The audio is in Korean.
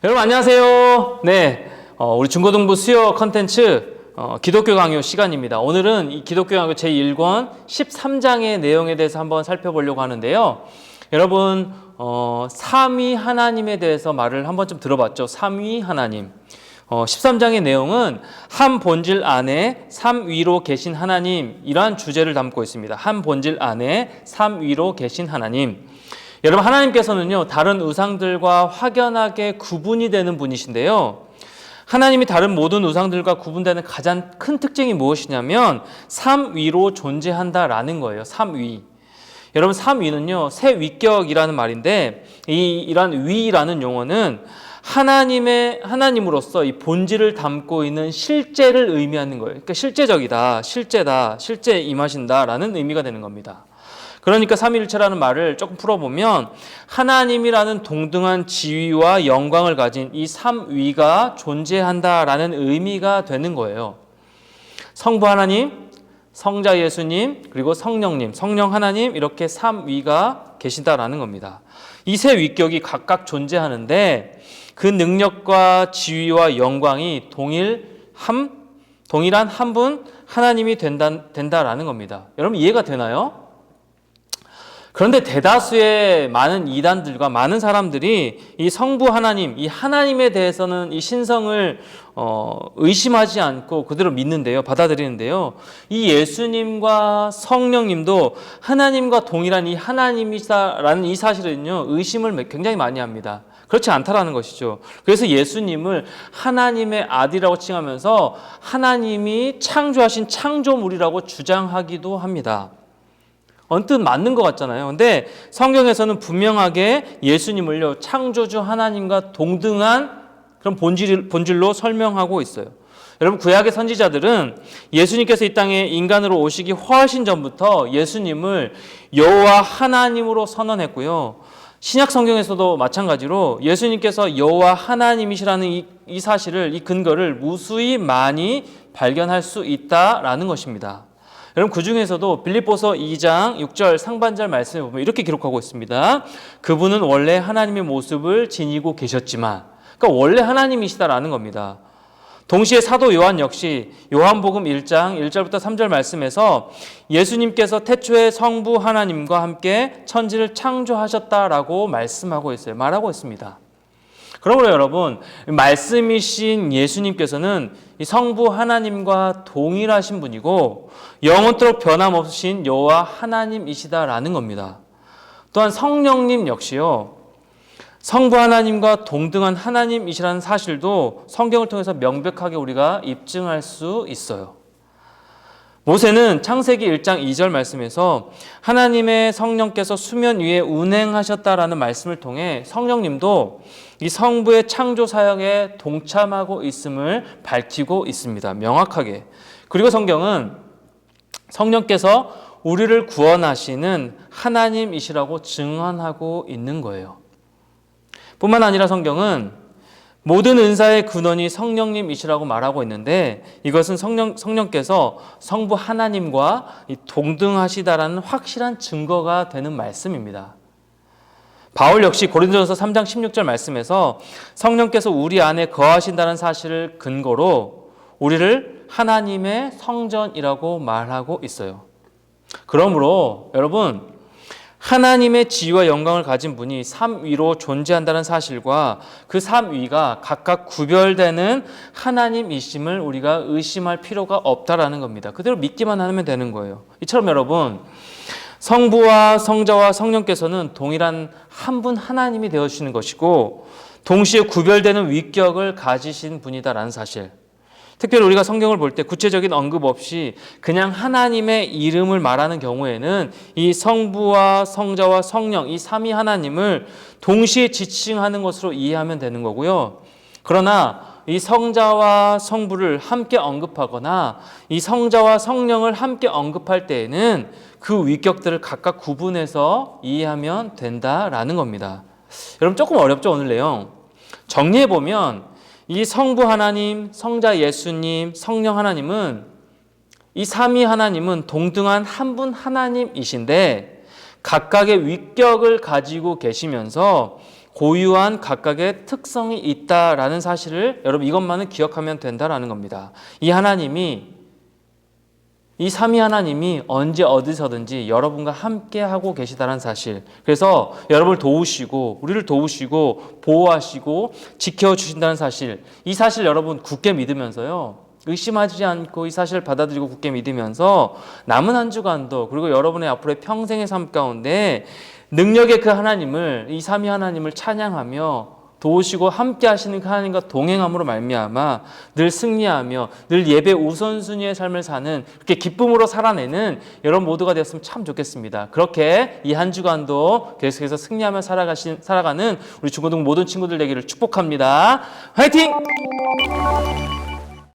여러분 안녕하세요. 네, 우리 중고등부 수요 컨텐츠 기독교 강요 시간입니다. 오늘은 이 기독교 강요 제1권 13장의 내용에 대해서 한번 살펴보려고 하는데요. 여러분 삼위 하나님에 대해서 말을 한번 좀 들어봤죠. 삼위 하나님. 13장의 내용은 한 본질 안에 삼위로 계신 하나님, 이러한 주제를 담고 있습니다. 한 본질 안에 삼위로 계신 하나님. 여러분, 하나님께서는요, 다른 우상들과 확연하게 구분이 되는 분이신데요. 하나님이 다른 모든 우상들과 구분되는 가장 큰 특징이 무엇이냐면 삼위로 존재한다라는 거예요. 삼위. 여러분, 삼위는요, 새 위격이라는 말인데 이러한 위라는 용어는 하나님으로서 이 본질을 담고 있는 실제를 의미하는 거예요. 그러니까 실제적이다, 실제다, 실제 임하신다라는 의미가 되는 겁니다. 그러니까 삼위일체라는 말을 조금 풀어보면 하나님이라는 동등한 지위와 영광을 가진 이 삼위가 존재한다라는 의미가 되는 거예요. 성부 하나님, 성자 예수님, 그리고 성령님, 성령 하나님, 이렇게 삼위가 계신다라는 겁니다. 이 세 위격이 각각 존재하는데 그 능력과 지위와 영광이 동일한 한 분 하나님이 된다라는 겁니다. 여러분 이해가 되나요? 그런데 대다수의 많은 이단들과 많은 사람들이 이 성부 하나님, 이 하나님에 대해서는 이 신성을 의심하지 않고 그대로 믿는데요, 받아들이는데요. 이 예수님과 성령님도 하나님과 동일한 이 하나님이시다라는 이 사실은요, 의심을 굉장히 많이 합니다. 그렇지 않다라는 것이죠. 그래서 예수님을 하나님의 아들이라고 칭하면서 하나님이 창조하신 창조물이라고 주장하기도 합니다. 언뜻 맞는 것 같잖아요. 근데 성경에서는 분명하게 예수님을요, 창조주 하나님과 동등한 그런 본질로 설명하고 있어요. 여러분, 구약의 선지자들은 예수님께서 이 땅에 인간으로 오시기 훨씬 전부터 예수님을 여호와 하나님으로 선언했고요. 신약 성경에서도 마찬가지로 예수님께서 여호와 하나님이시라는 이 사실을, 이 근거를 무수히 많이 발견할 수 있다라는 것입니다. 여러분, 그 중에서도 빌립보서 2장 6절 상반절 말씀에 보면 이렇게 기록하고 있습니다. 그분은 원래 하나님의 모습을 지니고 계셨지만, 그러니까 원래 하나님이시다라는 겁니다. 동시에 사도 요한 역시 요한복음 1장 1절부터 3절 말씀에서 예수님께서 태초에 성부 하나님과 함께 천지를 창조하셨다라고 말씀하고 있어요. 말하고 있습니다. 그러므로 여러분, 말씀이신 예수님께서는 이 성부 하나님과 동일하신 분이고 영원토록 변함없으신 여호와 하나님이시다라는 겁니다. 또한 성령님 역시요, 성부 하나님과 동등한 하나님이시라는 사실도 성경을 통해서 명백하게 우리가 입증할 수 있어요. 모세는 창세기 1장 2절 말씀에서 하나님의 성령께서 수면 위에 운행하셨다라는 말씀을 통해 성령님도 이 성부의 창조 사역에 동참하고 있음을 밝히고 있습니다. 명확하게. 그리고 성경은 성령께서 우리를 구원하시는 하나님이시라고 증언하고 있는 거예요. 뿐만 아니라 성경은 모든 은사의 근원이 성령님이시라고 말하고 있는데 이것은 성령께서 성부 하나님과 동등하시다라는 확실한 증거가 되는 말씀입니다. 바울 역시 고린도전서 3장 16절 말씀에서 성령께서 우리 안에 거하신다는 사실을 근거로 우리를 하나님의 성전이라고 말하고 있어요. 그러므로 여러분, 하나님의 지위와 영광을 가진 분이 삼위로 존재한다는 사실과 그 삼위가 각각 구별되는 하나님이심을 우리가 의심할 필요가 없다라는 겁니다. 그대로 믿기만 하면 되는 거예요. 이처럼 여러분, 성부와 성자와 성령께서는 동일한 한 분 하나님이 되어주시는 것이고 동시에 구별되는 위격을 가지신 분이다라는 사실, 특별히 우리가 성경을 볼 때 구체적인 언급 없이 그냥 하나님의 이름을 말하는 경우에는 이 성부와 성자와 성령, 이 삼위 하나님을 동시에 지칭하는 것으로 이해하면 되는 거고요. 그러나 이 성자와 성부를 함께 언급하거나 이 성자와 성령을 함께 언급할 때에는 그 위격들을 각각 구분해서 이해하면 된다라는 겁니다. 여러분, 조금 어렵죠, 오늘 내용? 정리해보면 이 성부 하나님, 성자 예수님, 성령 하나님은, 이 삼위 하나님은 동등한 한 분 하나님이신데 각각의 위격을 가지고 계시면서 고유한 각각의 특성이 있다라는 사실을 여러분 이것만은 기억하면 된다라는 겁니다. 이 삼위 하나님이 언제 어디서든지 여러분과 함께 하고 계시다는 사실. 그래서 여러분을 도우시고 우리를 도우시고 보호하시고 지켜주신다는 사실. 이 사실 여러분 굳게 믿으면서요. 의심하지 않고 이 사실을 받아들이고 굳게 믿으면서 남은 한 주간도 그리고 여러분의 앞으로의 평생의 삶 가운데 능력의 그 하나님을 이 삼위 하나님을 찬양하며 도우시고 함께 하시는 그 하나님과 동행함으로 말미암아 늘 승리하며 늘 예배 우선순위의 삶을 사는 그렇게 기쁨으로 살아내는 여러분 모두가 되었으면 참 좋겠습니다. 그렇게 이 한 주간도 계속해서 승리하며 살아가는 우리 중고등 모든 친구들 되기를 축복합니다. 화이팅!